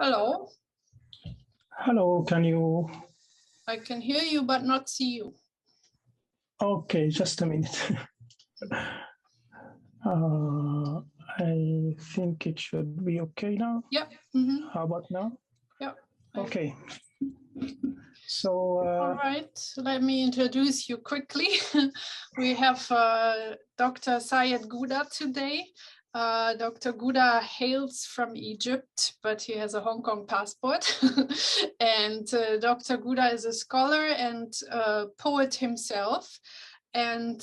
Hello. Hello, can you? I can hear you, but not see you. Okay, just a minute. I think it should be okay now. Yeah. Mm-hmm. How about now? Yeah. Okay. So. All right. Let me introduce you quickly. We have Dr. Syed Gouda today. Dr. Gouda hails from Egypt, but he has a Hong Kong passport. And Dr. Gouda is a scholar and poet himself. And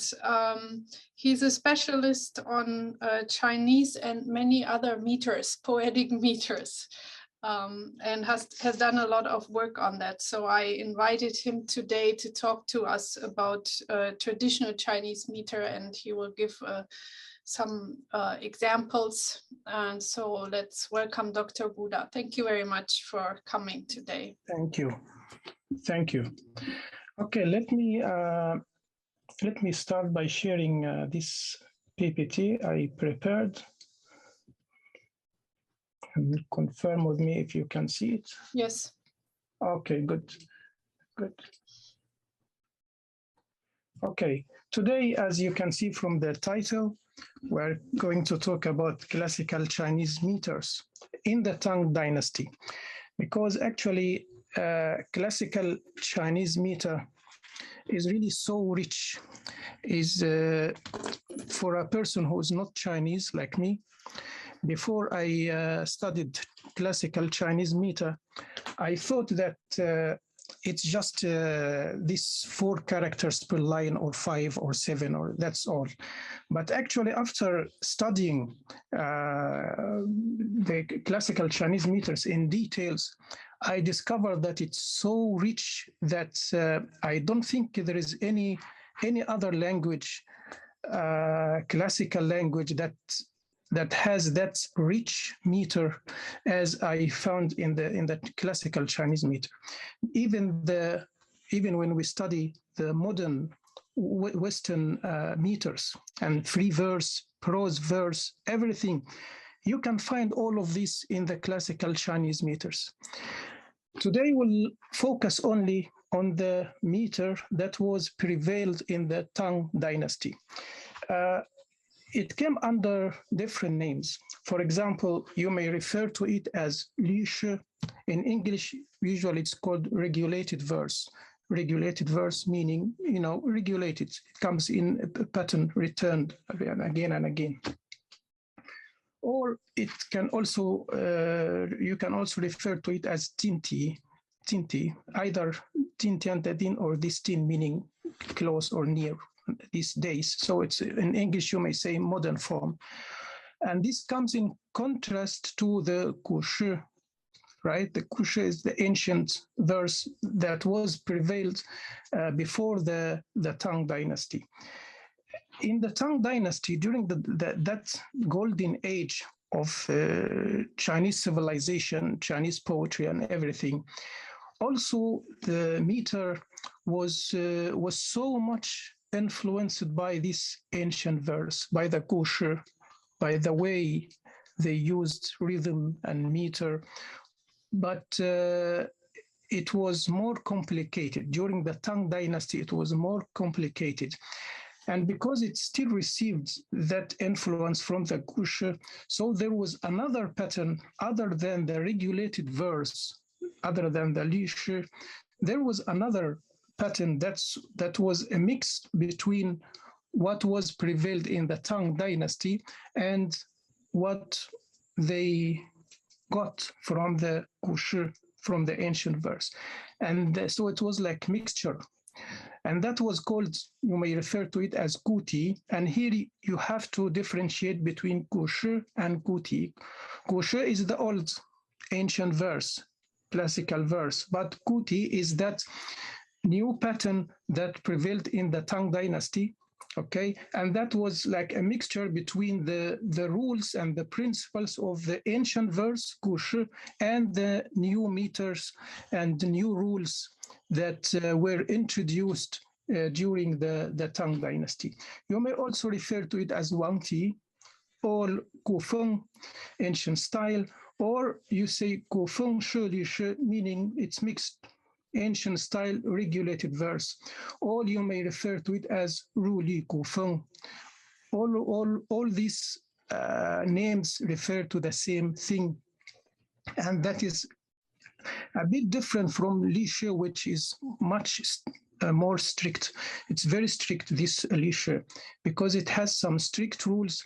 he's a specialist on Chinese and many other meters, poetic meters, and has done a lot of work on that. So I invited him today to talk to us about traditional Chinese meter, and he will give some examples. And so let's welcome Dr. Gouda. Thank you very much for coming today. Thank you. Thank you. Okay, let me start by sharing this PPT I prepared. And confirm with me if you can see it. Yes. Okay, good. Okay, today, as you can see from the title, we're going to talk about classical Chinese meters in the Tang Dynasty, because actually classical Chinese meter is really so rich. Is for a person who is not Chinese like me. Before I studied classical Chinese meter, I thought that it's just these 4 characters per line, or 5 or 7, or that's all. But actually, after studying the classical Chinese meters in details, I discovered that it's so rich that I don't think there is any other language, classical language, that has that rich meter as I found in the classical Chinese meter. Even when we study the modern Western meters and free verse, prose verse, everything, you can find all of this in the classical Chinese meters. Today we'll focus only on the meter that was prevailed in the Tang Dynasty. It came under different names. For example, you may refer to it as lishè. In English, usually it's called regulated verse. Regulated verse meaning, regulated. It comes in a pattern returned again and again. Or it can also, you can also refer to it as tinti, either tintiantadin or distin, meaning close or near these days. So it's in English, you may say modern form. And this comes in contrast to the gushè, right? The gushè is the ancient verse that was prevailed before the Tang Dynasty. In the Tang Dynasty, during that golden age of Chinese civilization, Chinese poetry and everything, also the meter was so much influenced by this ancient verse, by the gushè, by the way they used rhythm and meter. But it was more complicated. During the Tang Dynasty, it was more complicated. And because it still received that influence from the gushè, so there was another pattern other than the regulated verse, other than the lishè. There was another pattern that was a mix between what was prevailed in the Tang Dynasty and what they got from the gushè, from the ancient verse. And so it was like mixture. And that was called, you may refer to it as guti. And here you have to differentiate between gushè and guti. Gushè is the old ancient verse, classical verse, but guti is that new pattern that prevailed in the Tang Dynasty, okay? And that was like a mixture between the rules and the principles of the ancient verse, gushè, and the new meters and the new rules that were introduced during the Tang Dynasty. You may also refer to it as wangti, or gufeng, ancient style, Or you say 古风设律诗, meaning it's mixed, ancient style, regulated verse. Or you may refer to it as 入律古风. All these names refer to the same thing. And that is a bit different from 律诗, which is much more strict. It's very strict, this 律诗, because it has some strict rules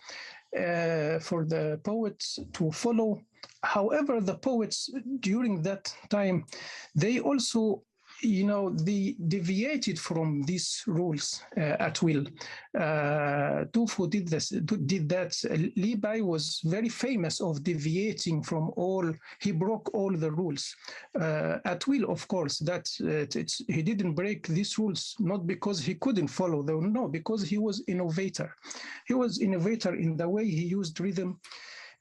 for the poets to follow. However, the poets during that time, they also, they deviated from these rules at will. Tu Fu did that. Li Bai was very famous of deviating from all. He broke all the rules at will, of course. That he didn't break these rules not because he couldn't follow them, no, because he was innovator. He was innovator in the way he used rhythm,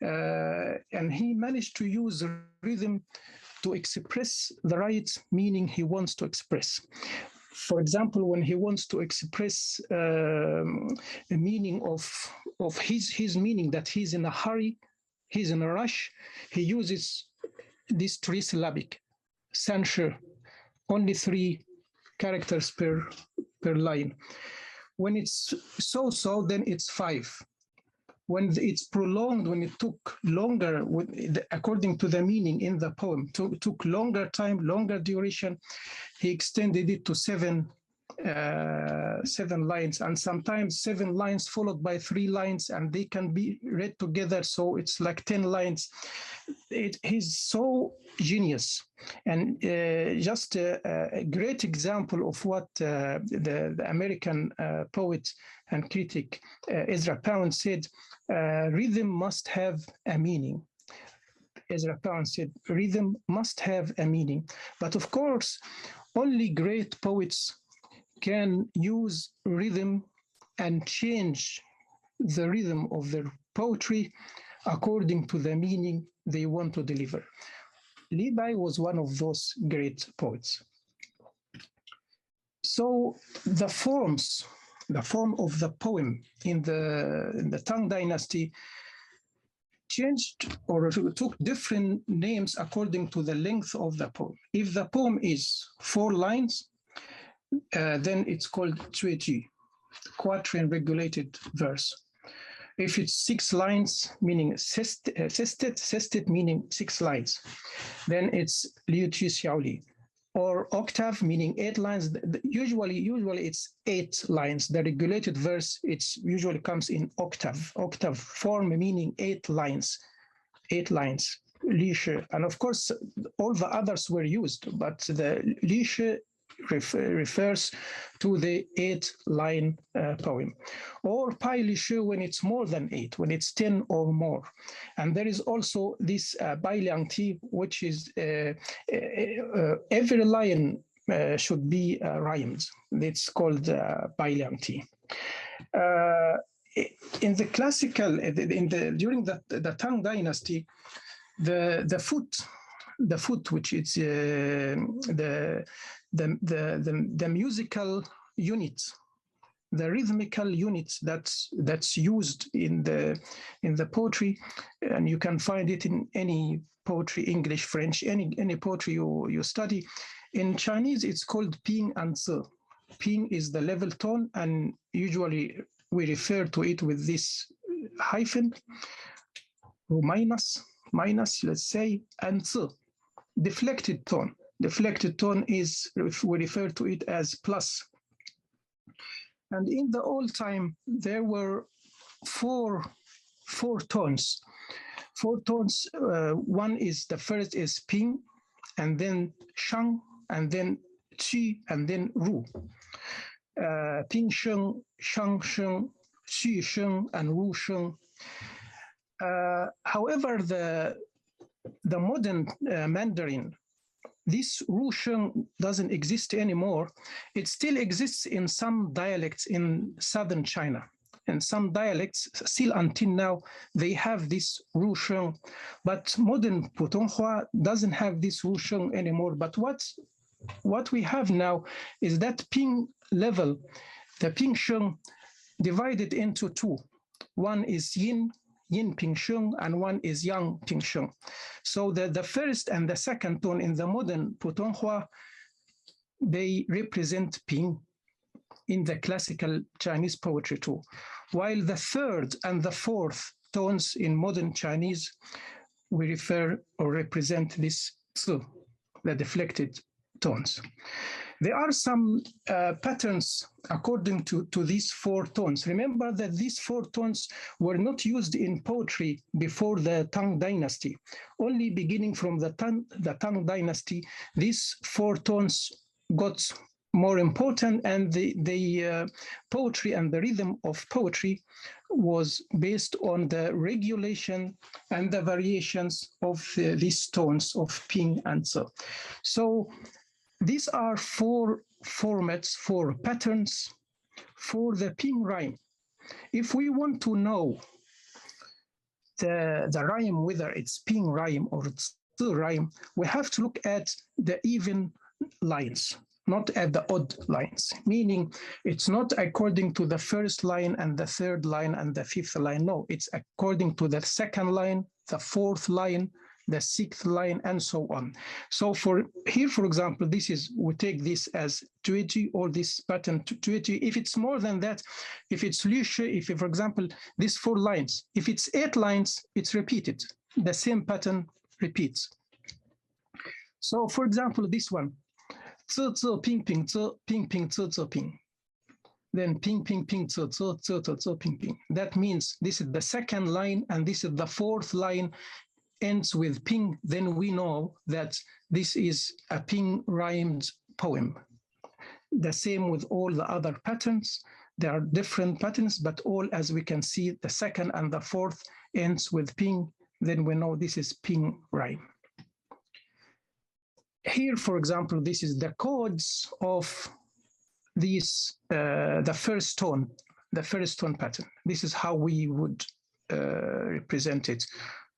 and he managed to use rhythm to express the right meaning he wants to express. For example, when he wants to express the meaning of his meaning, that he's in a hurry, he's in a rush, he uses this trisyllabic, censure, only 3 characters per line. When it's so, then it's 5. When it's prolonged, when it took longer, according to the meaning in the poem, took longer time, longer duration, he extended it to 7 lines, and sometimes 7 lines followed by 3 lines, and they can be read together, so it's like 10 lines. He's so genius, and just a great example of what the American poet and critic Ezra Pound said, rhythm must have a meaning. Ezra Pound said, rhythm must have a meaning. But of course, only great poets can use rhythm and change the rhythm of their poetry according to the meaning they want to deliver. Li Bai was one of those great poets. So the form of the poem in the Tang Dynasty changed or took different names according to the length of the poem. If the poem is 4 lines, then it's called tweji, quatrain regulated verse. If it's 6 lines, meaning sestet meaning 6 lines, then it's liu qi xiao li. Or octave, meaning 8 lines. Usually it's 8 lines. The regulated verse, it's usually comes in octave form, meaning 8 lines. 8 lines. Lishe. And of course, all the others were used, but the lishe refers to the 8-line poem. Or pai lishe when it's more than 8, when it's 10 or more. And there is also this bai liang ti, which is every line should be rhymed. It's called bai liang ti. In the classical, during the Tang Dynasty, the foot, which is the musical unit, the rhythmical unit that's used in the poetry, and you can find it in any poetry, English, French, any poetry you study. In Chinese, it's called ping and zi. Ping is the level tone, and usually we refer to it with this hyphen, or minus, let's say, and zi, deflected tone. Deflected tone is, we refer to it as plus. And in the old time, there were four tones. 4 tones. One is, the first is ping, and then shang, and then qi, and then ru. Ping sheng, shang sheng, qi sheng, and ru sheng. However, the modern Mandarin, this ru sheng doesn't exist anymore. It still exists in some dialects in southern China. And some dialects, still until now, they have this ru sheng. But modern Putonghua doesn't have this ru sheng anymore. But what we have now is that ping level, the ping sheng, divided into 2. One is yin yin ping sheng, and one is yang ping sheng. So the first and the second tone in the modern Putonghua, they represent ping in the classical Chinese poetry too, while the third and the fourth tones in modern Chinese, we refer or represent this zi, the deflected tones. There are some patterns according to these four tones. Remember that these four tones were not used in poetry before the Tang Dynasty. Only beginning from the Tang Dynasty, these four tones got more important, and the poetry and the rhythm of poetry was based on the regulation and the variations of these tones of ping and zi. So these are four formats, four patterns for the ping rhyme. If we want to know the rhyme, whether it's ping rhyme or zi rhyme, we have to look at the even lines, not at the odd lines, meaning it's not according to the first line and the third line and the fifth line. No, it's according to the second line, the fourth line, the sixth line, and so on. So for here, for example, we take this as 20, or this pattern 20. If it's more than that, if it's Lüsche, if for example, these 4 lines, if it's 8 lines, it's repeated. The same pattern repeats. So for example, this one, zi zi ping ping zi ping ping zi zi ping. Then ping ping ping zi zi zi zi zi ping ping. That means this is the second line and this is the fourth line, ends with ping. Then we know that this is a ping rhymed poem. The same with all the other patterns. There are different patterns, but all, as we can see, the second and the fourth ends with ping. Then we know this is ping rhyme. Here, for example, this is the chords of these, the first tone pattern. This is how we would represent it.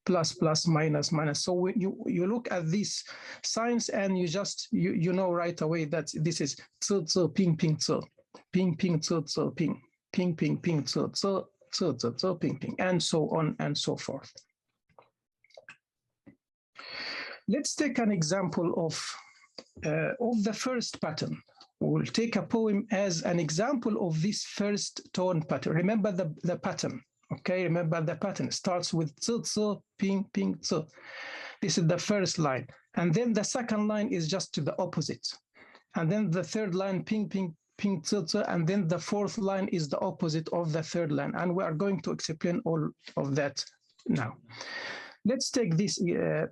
Plus, plus, minus, minus. So you look at these signs and you know right away that this is zi zi ping ping zi, ping ping zi zi ping, ping ping ping zi zi zi zi zi ping ping, and so on and so forth. Let's take an example of the first pattern. We'll take a poem as an example of this first tone pattern. Remember the pattern. Okay, remember the pattern. It starts with zi zi ping ping zi. This is the first line, and then the second line is just to the opposite, and then the third line ping ping ping zi zi, and then the fourth line is the opposite of the third line, and we are going to explain all of that now. Let's take this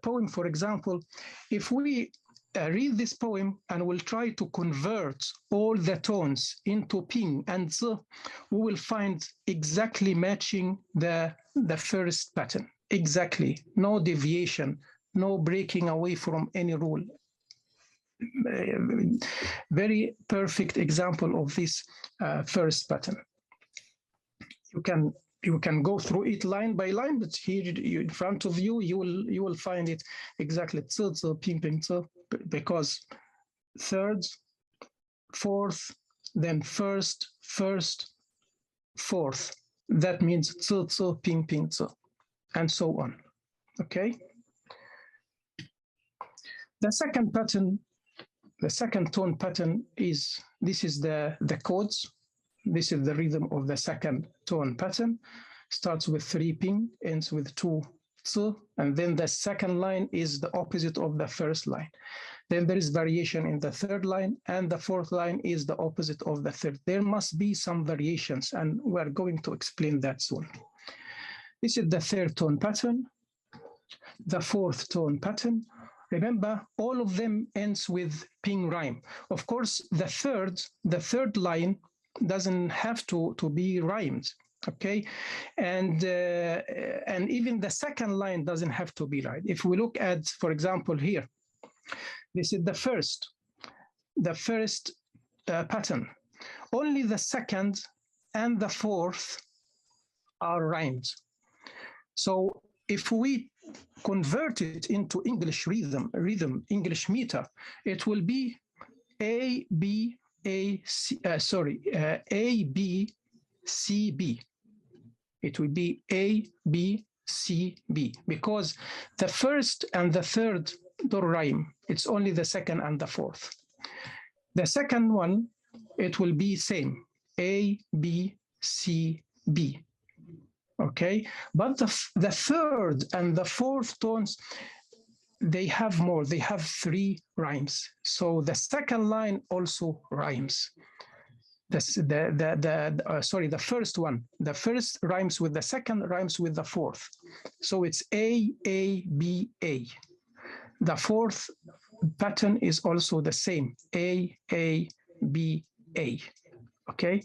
poem, for example. If we read this poem and we'll try to convert all the tones into ping and zi, we will find exactly matching the first pattern. Exactly, no deviation, no breaking away from any rule. Very perfect example of this first pattern. You can go through it line by line, but here in front of you, you will find it exactly zi zi ping ping zi, because third, fourth, then first, fourth. That means zi zi ping ping zi, and so on. Okay. The second pattern, the second tone pattern is the chords. This is the rhythm of the second tone pattern. Starts with 3 ping, ends with 2 zi, and then the second line is the opposite of the first line. Then there is variation in the third line, and the fourth line is the opposite of the third. There must be some variations, and we're going to explain that soon. This is the third tone pattern, the fourth tone pattern. Remember, all of them ends with ping rhyme. Of course, the third line doesn't have to be rhymed, okay? And even the second line doesn't have to be rhymed. If we look at, for example, here, this is the first pattern. Only the second and the fourth are rhymed. So if we convert it into English rhythm, English meter, it will be A, B, A, B, C, B. It will be A, B, C, B, because the first and the third don't rhyme. It's only the second and the fourth. The second one, it will be same, A, B, C, B. Okay, but the third and the fourth tones, they have more. They have 3 rhymes. So the second line also rhymes. The first one. The first rhymes with the second, rhymes with the fourth. So it's A, B, A. The fourth pattern is also the same, A, B, A. Okay.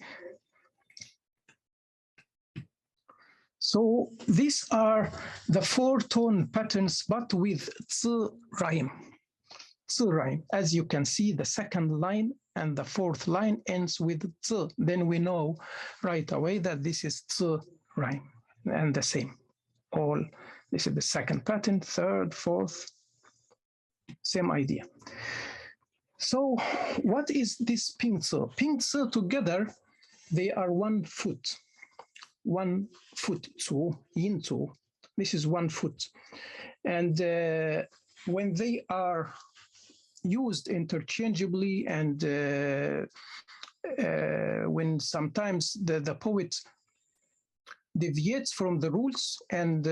So these are the 4-tone patterns, but with zi rhyme. Zi rhyme. As you can see, the second line and the fourth line ends with zi. Then we know right away that this is zi rhyme and the same. All this is the second pattern, third, fourth, same idea. So what is this ping zi? Ping zi together, they are 1 foot. 1 foot, zu, yin zu. This is 1 foot. And when they are used interchangeably and when sometimes the poet deviates from the rules and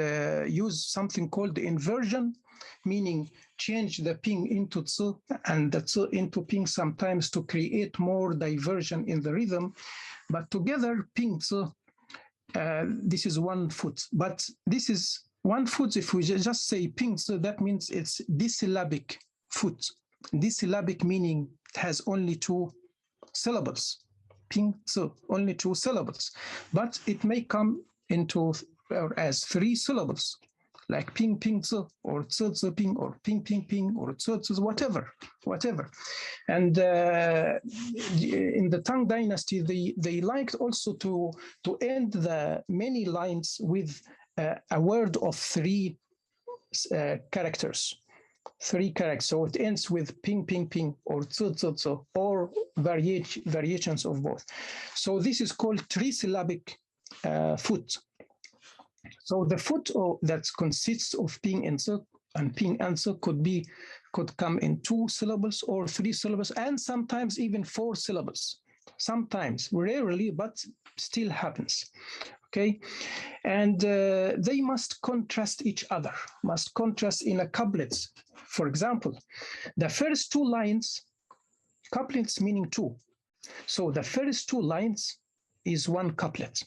use something called inversion, meaning change the ping into tzu and the tzu into ping sometimes to create more diversion in the rhythm. But together, ping tzu, this is 1 foot, but this is 1 foot. If we just say ping, so that means it's disyllabic foot. Disyllabic meaning it has only 2 syllables. Ping, so only 2 syllables, but it may come into or as 3 syllables, like ping ping tzu, or tzu tzu ping, or ping ping ping, or tzu tzu, whatever. And in the Tang Dynasty, they liked also to end the many lines with a word of 3 characters. 3 characters. So it ends with ping ping ping, or tzu tzu tzu, or variations of both. So this is called trisyllabic foot. So the foot that consists of ping and tzu and ping and tzu could come in 2 syllables or 3 syllables, and sometimes even 4 syllables. Sometimes, rarely, but still happens. Okay, and they must contrast each other, must contrast in a couplet. For example, the first 2 lines, couplets meaning 2. So the first 2 lines is 1 couplet.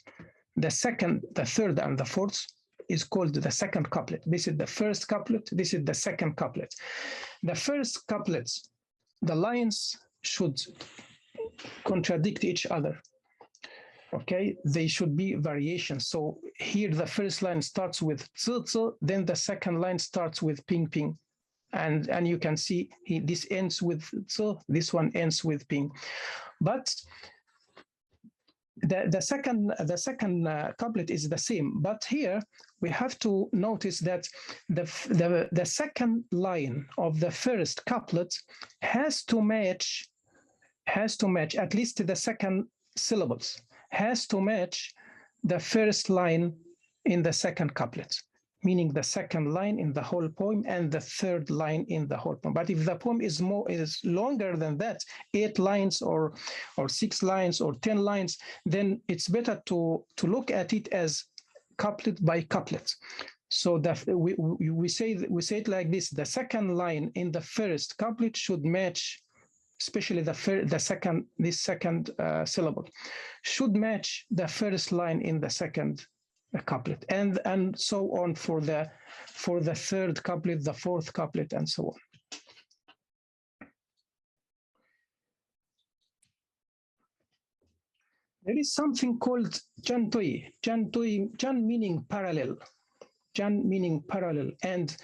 The second, the third, and the fourth is called the second couplet. This is the first couplet. This is the second couplet. The first couplets, the lines should contradict each other. Okay, they should be variations. So here the first line starts with tzu tzu, then the second line starts with ping ping. And you can see this ends with tzu, this one ends with ping. But the second couplet is the same, but here we have to notice that the second line of the first couplet has to match at least the second syllables, has to match the first line in the second couplet, meaning the second line in the whole poem and the third line in the whole poem. But if the poem is longer than that, 8 lines or 6 lines or 10 lines, then it's better to look at it as couplet by couplet. So that we say it like this: the second line in the first couplet should match, especially the second syllable should match the first line in the second couplet, and so on for the third couplet, the fourth couplet, and so on. There is something called jan toi. Jan meaning parallel, and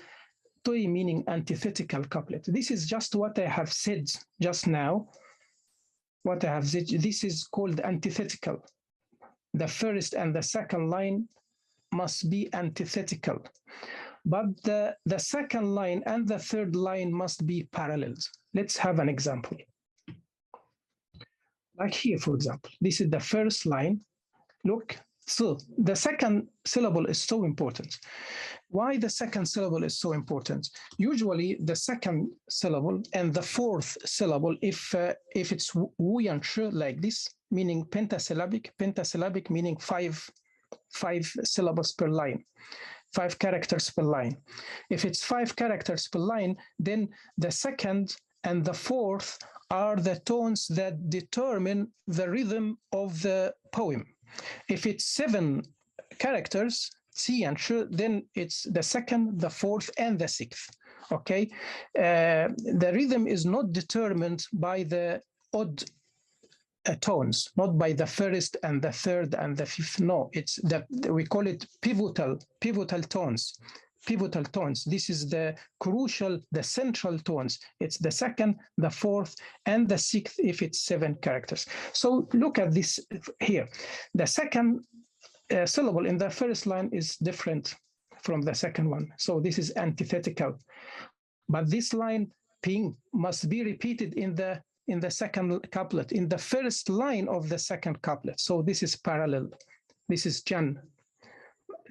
toi meaning antithetical couplet. This is just what I have said just now. What I have said, this is called antithetical. The first and the second line must be antithetical, but the second line and the third line must be parallels. Let's have an example. Like here, for example, this is the first line. Look, So the second syllable is so important. Why the second syllable is so important? Usually the second syllable and the fourth syllable, if it's wu and shi like this, meaning pentasyllabic meaning five syllables per line, 5 characters per line. If it's 5 characters per line, then the second and the fourth are the tones that determine the rhythm of the poem. If it's 7 characters, ti and shi, then it's the second, the fourth, and the sixth. Okay, the rhythm is not determined by the odd tones, not by the first and the third and the fifth. No, it's that we call it pivotal tones. Pivotal tones. This is the crucial, the central tones. It's the second, the fourth, and the sixth if it's 7 characters. So look at this here. The second syllable in the first line is different from the second one. So this is antithetical. But this line, ping, must be repeated in the second couplet, in the first line of the second couplet. So this is parallel. This is jan.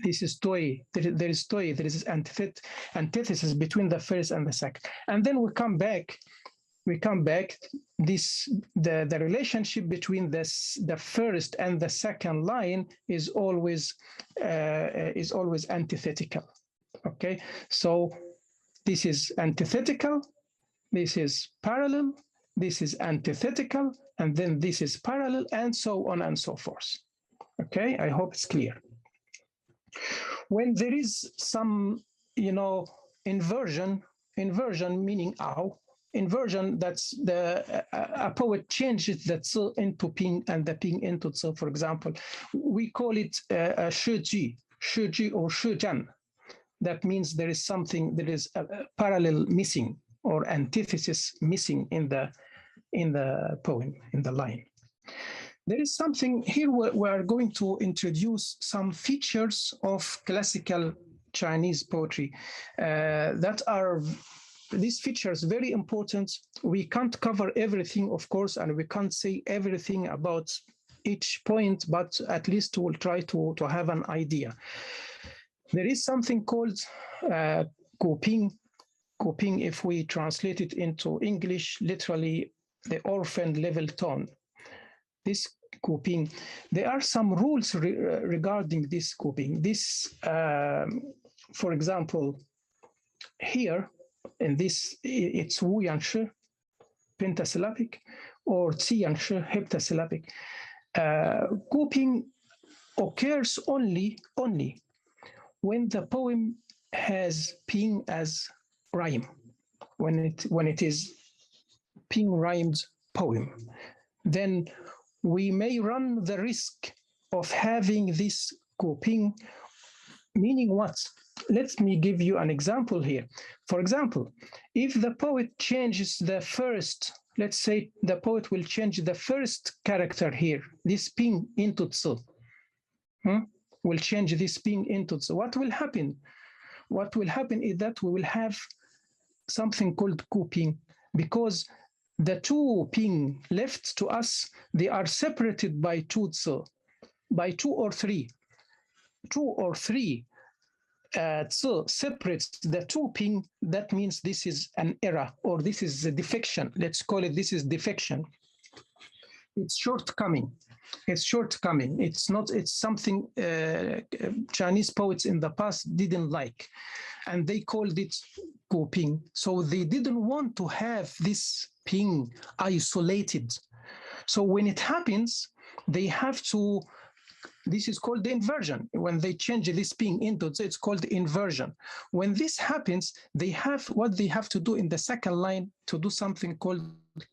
This is toi. There is toi. There is antithesis between the first and the second. And then we come back. The relationship between the first and the second line is always antithetical. Okay, so this is antithetical. This is parallel. This is antithetical, and then this is parallel, and so on and so forth. Okay, I hope it's clear. When there is some, inversion meaning inversion, that's a poet changes the tsu into ping and the ping into tsu. For example, we call it shiji or shijan. That means there is a parallel missing or antithesis missing in the poem, in the line. There is something here we are going to introduce some features of classical Chinese poetry that are these features very important. We can't cover everything, of course, and we can't say everything about each point, but at least we'll try to have an idea. There is something called Kuping. Kuping, if we translate it into English, literally the orphan level tone. This Kuping, there are some rules regarding this Kuping. This, for example, here in this, it's wu and shi, pentasyllabic, or ti and shi, heptasyllabic. Kuping occurs only when the poem has ping as rhyme, when it is ping rhymed poem, then we may run the risk of having this Kuping, meaning what? Let me give you an example here. For example, if the poet changes the first, let's say the poet will change the first character here, this ping into tsu, will change this ping into tsu. What will happen? What will happen is that we will have something called Kuping, because the 2 ping left to us, they are separated by 2 tsu, by 2 or 3. 2 or 3 tsu separates the 2 ping. That means this is an error, or this is a defection. Let's call it, this is defection. It's shortcoming. It's shortcoming. It's something Chinese poets in the past didn't like, and they called it Kuping. So they didn't want to have this ping isolated. So when it happens, they have to, this is called the inversion. When they change this ping into, so it's called the inversion. When this happens, they have what they have to do in the second line to do something called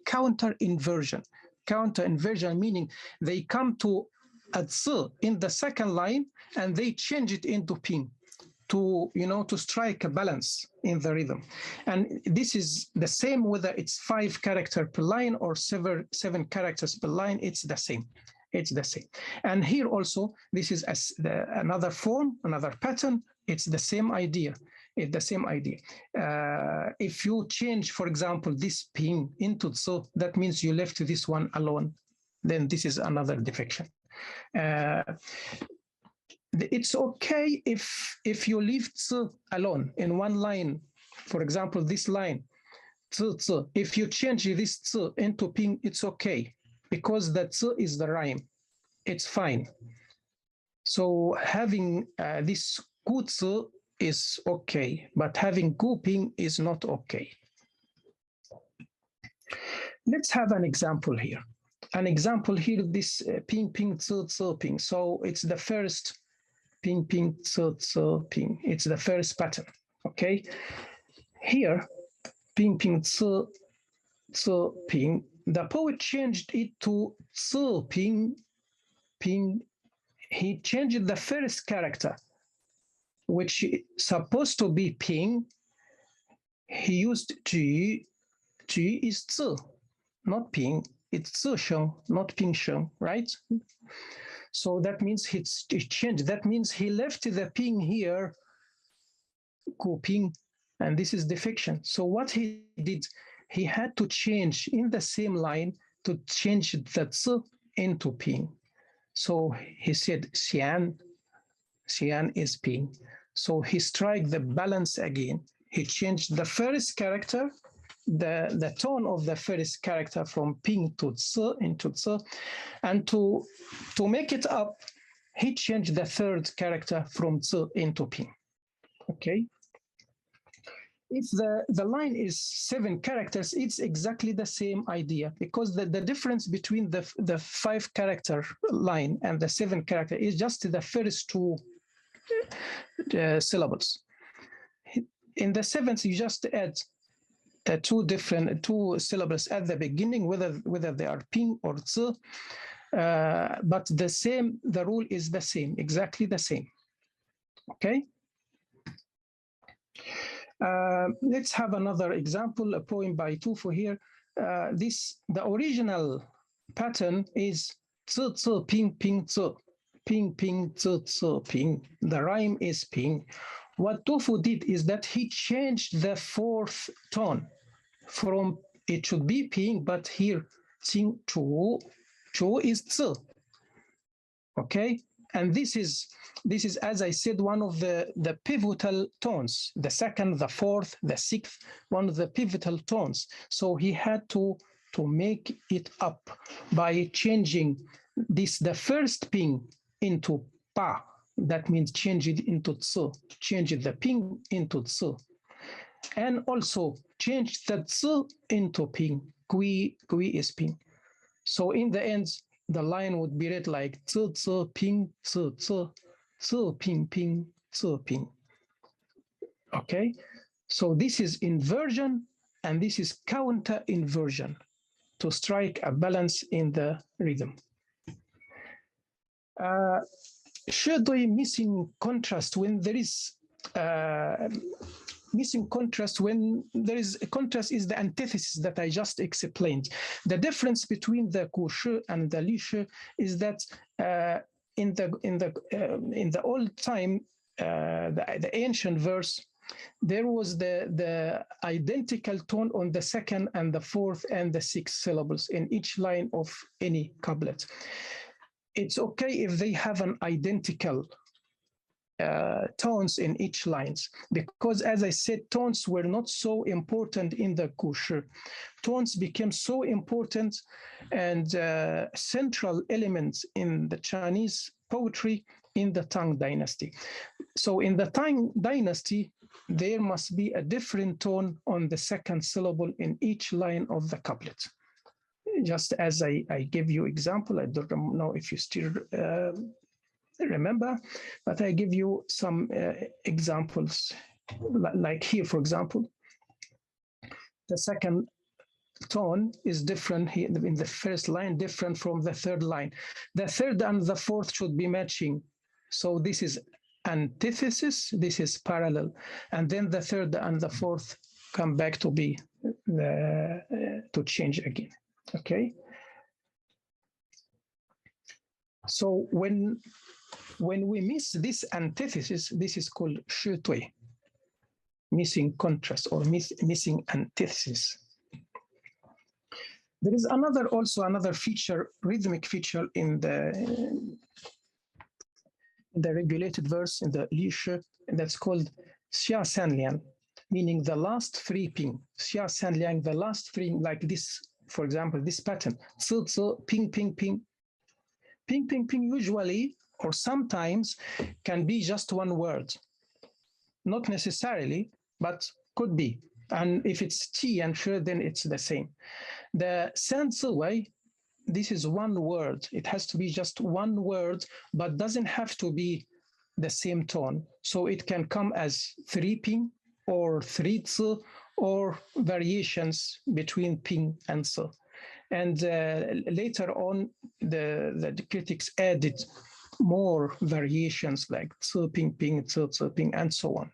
counter inversion. Counter inversion meaning they come to a tsu in the second line and they change it into ping to strike a balance in the rhythm. And this is the same whether it's 5 characters per line or 7 characters per line. It's the same. It's the same. And here also, this is another form, another pattern. It's the same idea. It's the same idea. If you change, for example, this ping into tsu, that means you left this one alone. Then this is another defection. it's okay if you leave ts alone in one line. For example, this line, ts. If you change this ts into ping, it's okay, because the ts is the rhyme. It's fine. So having this gu ts is okay, but having gu ping is not okay. Let's have an example here. An example here, this ping ping ts ts ping. So it's the first ping ping ts ts ping. It's the first pattern. Okay. Here, ping ping ts ts ping. The poet changed it to ts ping ping. He changed the first character, which is supposed to be ping. He used ji. Ji is zi, not ping. It's zi sheng, not ping sheng, right? So that means he changed. That means he left the ping here, gu ping, and this is defection. So what he did, he had to change in the same line to change the zi into ping. So he said xian, xian is ping. So he struck the balance again. He changed the first character, the tone of the first character from ping to zi into zi, and to make it up, he changed the third character from zi into ping. Okay. If the line is 7 characters, it's exactly the same idea, because the difference between the 5 character line and the 7 character is just the first 2 syllables. In the 7th, you just add 2 syllables at the beginning, whether they are ping or zi, but the rule is the same, exactly the same. Okay. Let's have another example, a poem by Tufo here. The original pattern is zi zi ping ping zi, ping ping zi zi ping. The rhyme is ping. What Tufo did is that he changed the 4th tone from, it should be ping, but here qing chu, chu is zi. Okay. And this is, as I said, one of the pivotal tones, the 2nd, the 4th, the 6th, one of the pivotal tones. So he had to make it up by changing the first ping into pa. That means change it into zi, change the ping into zi. And also change the zi into ping. Gui is ping. So in the end, the line would be read like zi zi ping zi zi, zi ping ping zi ping. Okay, so this is inversion and this is counter inversion to strike a balance in the rhythm. Should we missing contrast when there is missing contrast when there is a contrast is the antithesis that I just explained. The difference between the kushu and the lishu is that in the old time, the ancient verse, there was the identical tone on the 2nd and the 4th and the 6th syllables in each line of any couplet. It's okay if they have an identical tones in each lines, because as I said, tones were not so important in the kushu. Tones became so important and central elements in the Chinese poetry in the Tang Dynasty. So in the Tang Dynasty, there must be a different tone on the 2nd syllable in each line of the couplet. Just as I give you example, I don't know if you still remember, but I give you some examples, like here, for example, the 2nd tone is different here in the first line, different from the 3rd line. The 3rd and the 4th should be matching. So this is antithesis, this is parallel. And then the 3rd and the 4th come back to be to change again, okay? So when we miss this antithesis, this is called shi tui, missing contrast or missing antithesis. There is also another feature, rhythmic feature in the regulated verse in the lishuk, that's called xia sanliang, meaning the last three ping. Xia sanliang, the last three, like this, for example, this pattern. Zi, zi, ping, ping, ping. Ping, ping, ping usually or sometimes can be just one word. Not necessarily, but could be. And if it's ti and shi, then it's the same. The san zi wei, this is one word. It has to be just one word, but doesn't have to be the same tone. So it can come as three ping or three zi or variations between ping and zi. And later on, the critics added more variations like zi ping ping, zi zi ping, and so on.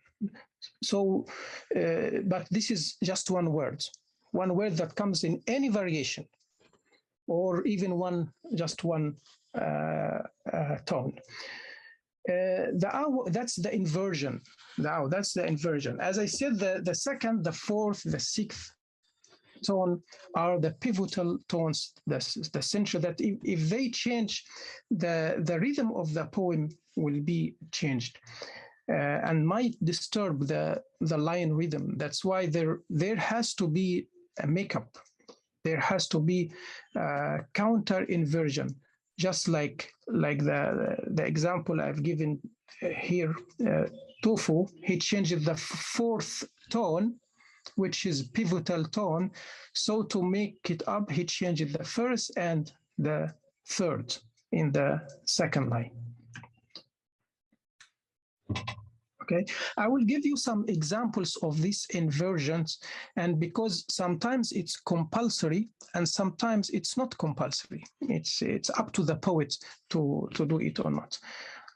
So, but this is just one word that comes in any variation, or even just one tone. That's the inversion. Now that's the inversion. As I said, the second, the fourth, the sixth tone are the pivotal tones, the central, that if they change, the rhythm of the poem will be changed and might disturb the line rhythm. That's why there has to be a makeup. There has to be counter inversion, just like the example I've given here. Tofu, he changes the fourth tone, which is pivotal tone. So to make it up, he changes the first and the third in the second line. Okay, I will give you some examples of these inversions, and because sometimes it's compulsory and sometimes it's not compulsory. It's up to the poet to do it or not.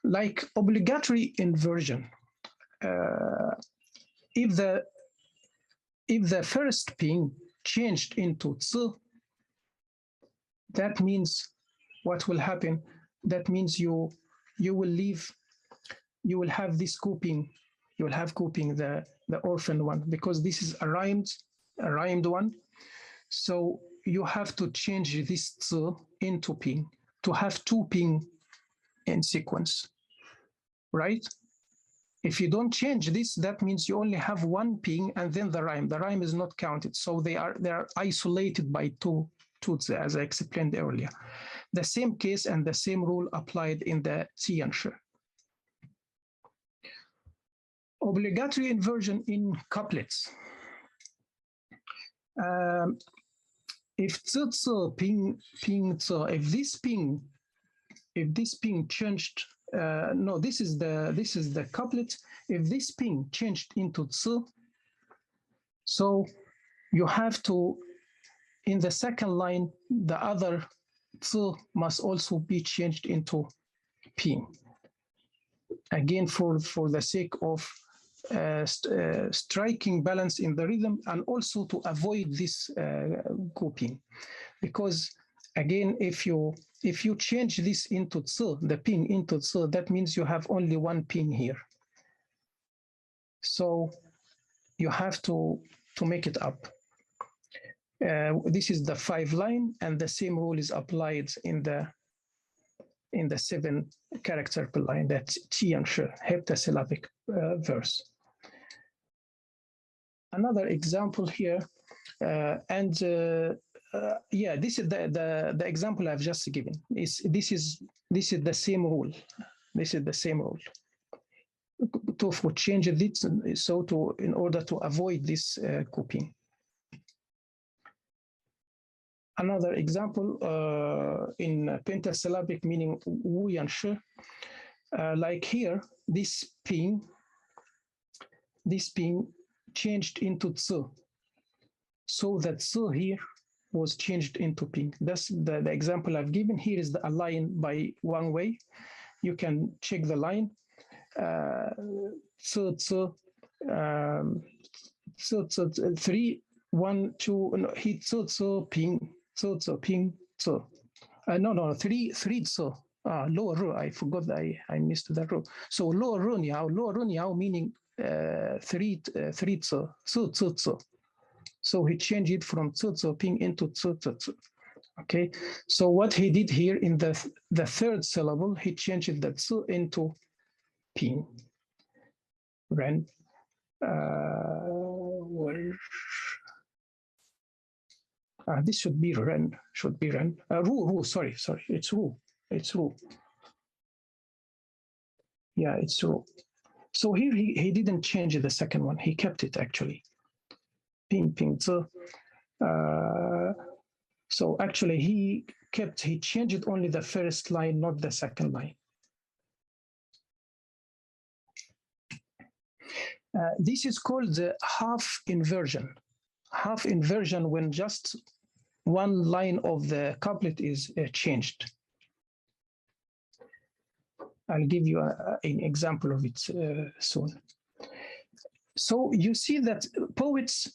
Like obligatory inversion, if the first ping changed into zi, that means what will happen? That means you will have this grouping. You will have grouping the orphan one, because this is a rhymed one. So you have to change this zi into ping to have two ping in sequence, right? If you don't change this, that means you only have one ping and then the rhyme. The rhyme is not counted, so they are isolated by two zi, as I explained earlier. The same case and the same rule applied in the ti and shi. Obligatory inversion in couplets. If zi zi ping ping zi, if this ping changed, no, this is the couplet. If this ping changed into zi, so you have to, in the second line, the other zi must also be changed into ping. Again, for the sake of striking balance in the rhythm, and also to avoid this grouping, because again, if you change this into zi, the ping into zi, that means you have only one ping here. So you have to make it up. This is the 5 line, and the same rule is applied in the 7 character per line. That's ti and shi, heptasyllabic verse. Another example here, yeah, this is the example I've just given. This is the same rule. This is the same rule. To change it, so in order to avoid this grouping. Another example in pentasyllabic, meaning wu and shi, like here, this ping changed into zi, so that zi here was changed into ping. That's the example I've given. Here is a line by one way. You can check the line. Zi, zi, 3, 1, 2. No, he zi, zi, ping, zi, zi, ping, zi. No, 3 zi. Lower ru. I forgot that I missed that ru. So lower ru niao, meaning 3 zi, zi, zi. So he changed it from zi, zi, ping into zi, zi, zi. Okay. So what he did here in the third syllable, he changed the zi into ping, ren, this should be ren, ru, sorry, it's ru. Yeah, it's ru. So here he didn't change the second one, he kept it actually. Ping, ping, zi. So actually he changed only the first line, not the second line. This is called the half inversion. Half inversion when just one line of the couplet is changed. I'll give you an example of it soon. So you see that poets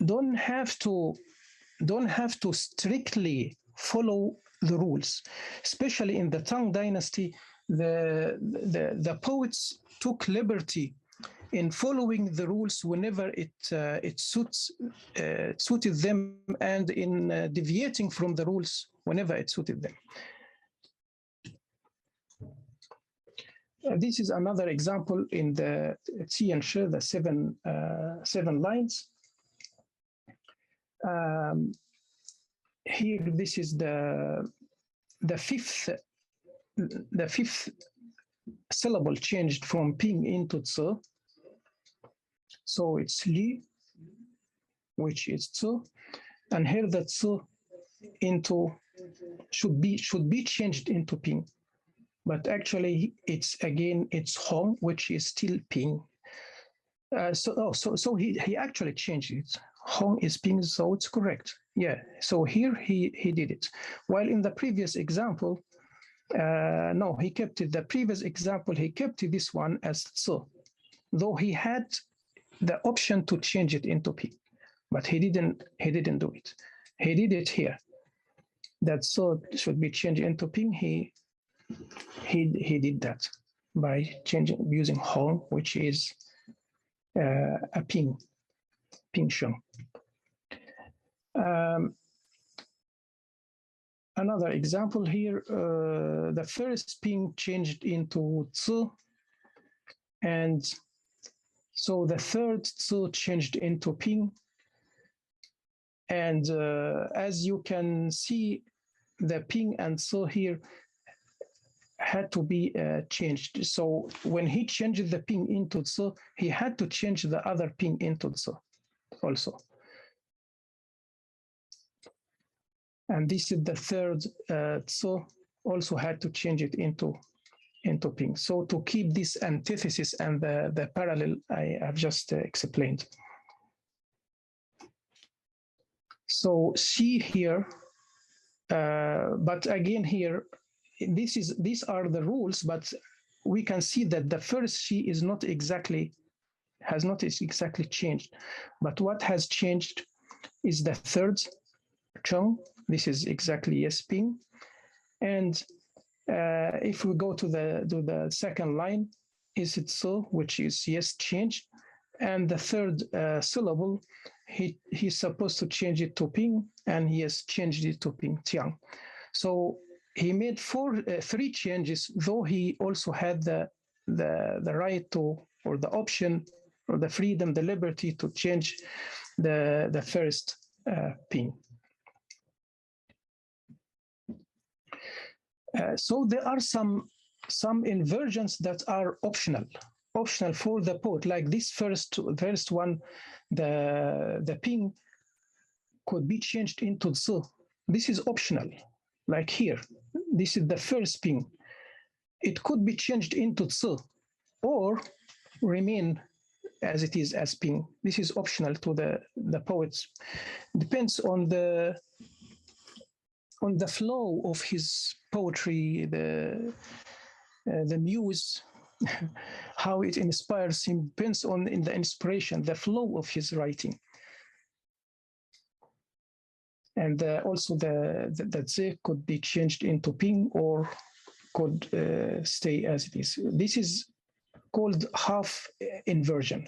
don't have to strictly follow the rules, especially in the Tang Dynasty. The poets took liberty in following the rules whenever it suited them, and in deviating from the rules whenever it suited them. This is another example in the Ti and Shi, the seven lines. Here, this is the fifth syllable changed from ping into tse. So it's li, which is tse, and here the tse should be changed into ping, but actually it's hong, which is still ping. So he actually changed it. Hong is ping, so it's correct. Yeah. So here he did it. While in the previous example, no, he kept it. The previous example, he kept this one as tse, though he had the option to change it into ping, but he didn't do it. He did it here. That so should be changed into ping. He did that by using hong, which is a ping sheng. Another example here, the first ping changed into tse, and so the third tse changed into ping. And as you can see, the ping and tse here had to be changed. So when he changed the ping into tse, he had to change the other ping into tse also. And this is the third tse, also had to change it into ping. So to keep this antithesis and the parallel I have just explained. So see here, but again here, these are the rules, but we can see that the first she has not exactly changed. But what has changed is the third chong. This is exactly yes ping. And if we go to the second line, is it so, which is yes changed. And the third syllable, he's supposed to change it to ping, and he has changed it to ping tiang. So he made three changes, though he also had the right to, or the option, or the freedom, the liberty to change the first ping. So there are some inversions that are optional for the poet, like this first one, the ping could be changed into tse. This is optional, like here. This is the first ping. It could be changed into tse or remain as it is as ping. This is optional to the poets. Depends on the flow of his poetry, the muse, how it inspires him. Depends on the inspiration, the flow of his writing. And also the tse could be changed into ping or could stay as it is. This is called half inversion.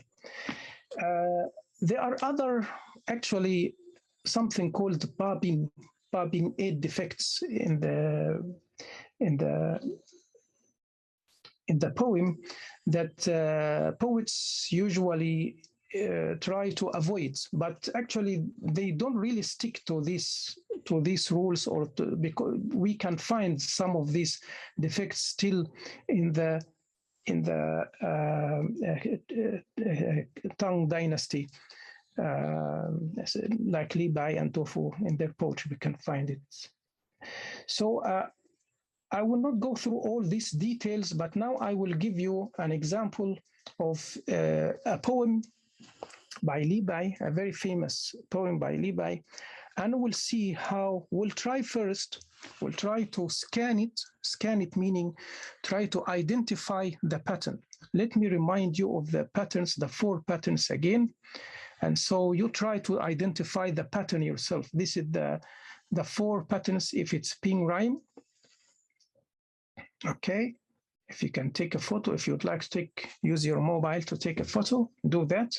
There are other, actually, something called bobbing aid defects in the poem that poets usually try to avoid, but actually they don't really stick to these rules, or because we can find some of these defects still in the Tang Dynasty, like Li Bai and Tofu. In their poetry we can find it. So I will not go through all these details, but now I will give you an example of a poem by Li Bai, a very famous poem by Li Bai, and we'll see how we'll try to scan it meaning try to identify the pattern. Let me remind you of the patterns, the 4 patterns again, and so you try to identify the pattern yourself. This is the 4 patterns if it's ping rhyme. Okay, if you can take a photo, if you'd like to use your mobile to take a photo, do that.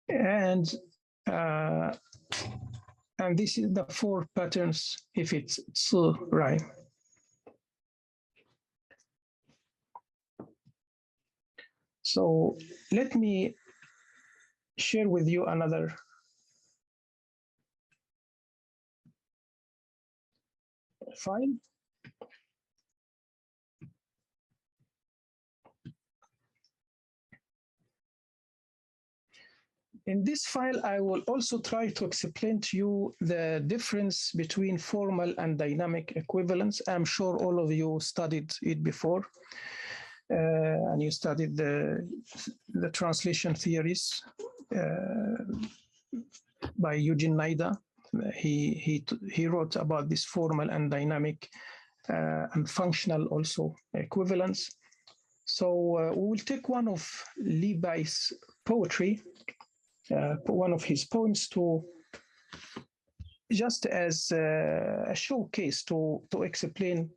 And this is the 4 patterns if it's tsu rhyme. So let me share with you another file. In this file, I will also try to explain to you the difference between formal and dynamic equivalence. I'm sure all of you studied it before, and you studied the translation theories by Eugene Nida. He wrote about this formal and dynamic and functional also equivalence. So we will take one of Li Bai's poetry, one of his poems, to just as a showcase to explain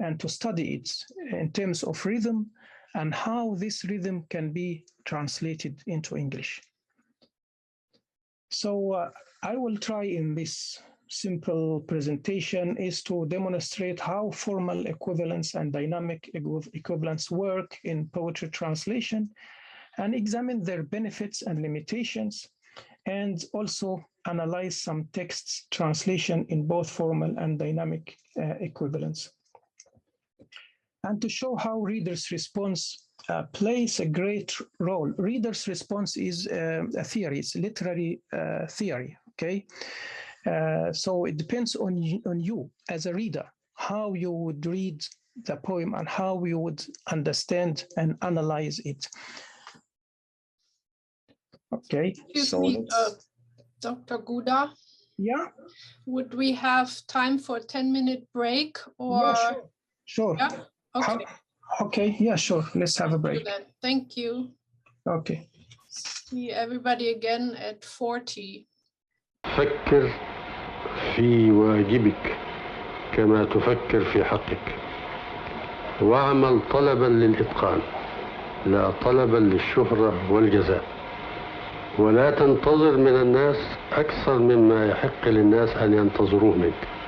and to study it in terms of rhythm and how this rhythm can be translated into English. So I will try in this simple presentation is to demonstrate how formal equivalence and dynamic equivalence work in poetry translation, and examine their benefits and limitations, and also analyze some texts translation in both formal and dynamic equivalence. And to show how readers' response plays a great role. Readers' response is a theory, it's literary theory, okay? So it depends on you as a reader, how you would read the poem and how you would understand and analyze it. Okay, Excuse me, Dr. Gouda. Yeah. Would we have time for a 10-minute break? Or yeah, sure. Yeah? Okay. Okay, yeah, sure. Let's have a break. Thank you. Okay. See everybody again at 40. فكر في واجبك كما تفكر في حقك، واعمل طلبا للإتقان لا طلبا للشهرة والجزاء، ولا تنتظر من الناس أكثر مما يحق للناس أن ينتظروه منك.